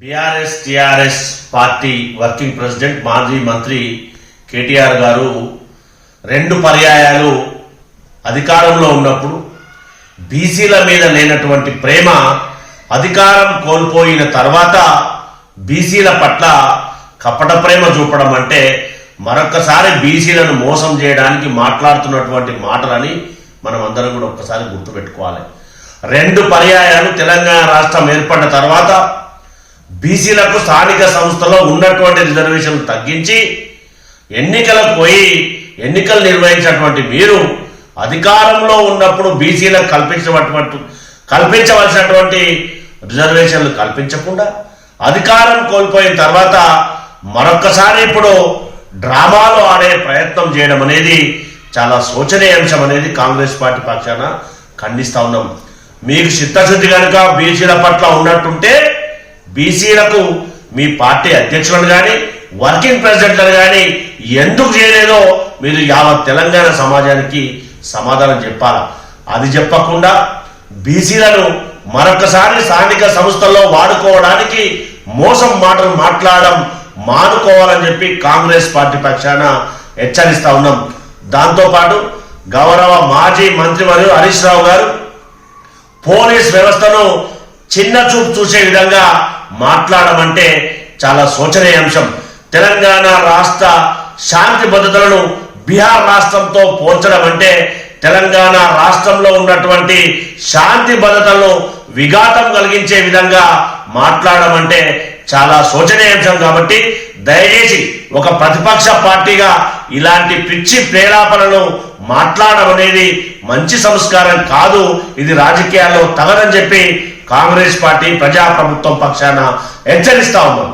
BRS TRS party working president మాజీ మంత్రి కేటీఆర్ గారు రెండు పర్యాయాలు అధికారంలో ఉన్నప్పుడు బీసీల మీద లేనటువంటి ప్రేమ అధికారం కోల్పోయిన తర్వాత బీసీల పట్ల కపట ప్రేమ చూపడం అంటే మరొకసారి బీసీలను మోసం చేయడానికి మాట్లాడుతున్నటువంటి మాటలని మనం అందరం కూడా ఒక్కసారి గుర్తుపెట్టుకోవాలి. రెండు పర్యాయాలు తెలంగాణ రాష్ట్రం ఏర్పడిన తర్వాత బీసీలకు స్థానిక సంస్థలో ఉన్నటువంటి రిజర్వేషన్లు తగ్గించి ఎన్నికలకు పోయి ఎన్నికలు నిర్వహించినటువంటి మీరు అధికారంలో ఉన్నప్పుడు బీసీలకు కల్పించవలసినటువంటి రిజర్వేషన్లు కల్పించకుండా అధికారం కోల్పోయిన తర్వాత మరొక్కసారి ఇప్పుడు డ్రామాలు ఆడే ప్రయత్నం చేయడం అనేది చాలా శోచనీయాంశం అనేది కాంగ్రెస్ పార్టీ పక్షాన ఖండిస్తా ఉన్నాం. మీకు చిత్తశుద్ధి కనుక బీసీల పట్ల ఉన్నట్టుంటే బీసీలకు మీ పార్టీ అధ్యక్షులను కానీ వర్కింగ్ ప్రెసిడెంట్లను కానీ ఎందుకు చేయలేదో మీరు యావత్ తెలంగాణ సమాజానికి సమాధానం చెప్పాలి. అది చెప్పకుండా బీసీలను మరొకసారి స్థానిక సంస్థల్లో వాడుకోవడానికి మోసం మాటలు మాట్లాడడం మానుకోవాలని చెప్పి కాంగ్రెస్ పార్టీ పక్షాన హెచ్చరిస్తా ఉన్నాం. దాంతోపాటు గౌరవ మాజీ మంత్రి మరియు హరీష్ రావు గారు పోలీస్ వ్యవస్థను చిన్న చూపు చూసే విధంగా మాట్లాడమంటే చాలా శోచనీయాంశం. తెలంగాణ రాష్ట్ర శాంతి భద్రతలను బీహార్ రాష్ట్రంతో పోల్చడం అంటే తెలంగాణ రాష్ట్రంలో ఉన్నటువంటి శాంతి భద్రతలను విఘాతం కలిగించే విధంగా మాట్లాడమంటే చాలా శోచనీయాంశం. కాబట్టి దయచేసి ఒక ప్రతిపక్ష పార్టీగా ఇలాంటి పిచ్చి ప్రేలాపనలు మాట్లాడడం అనేది మంచి సంస్కారం కాదు. ఇది రాజకీయాల్లో తగదని చెప్పి కాంగ్రెస్ పార్టీ ప్రజాప్రభుత్వం పక్షాన హెచ్చరిస్తా ఉన్నాం.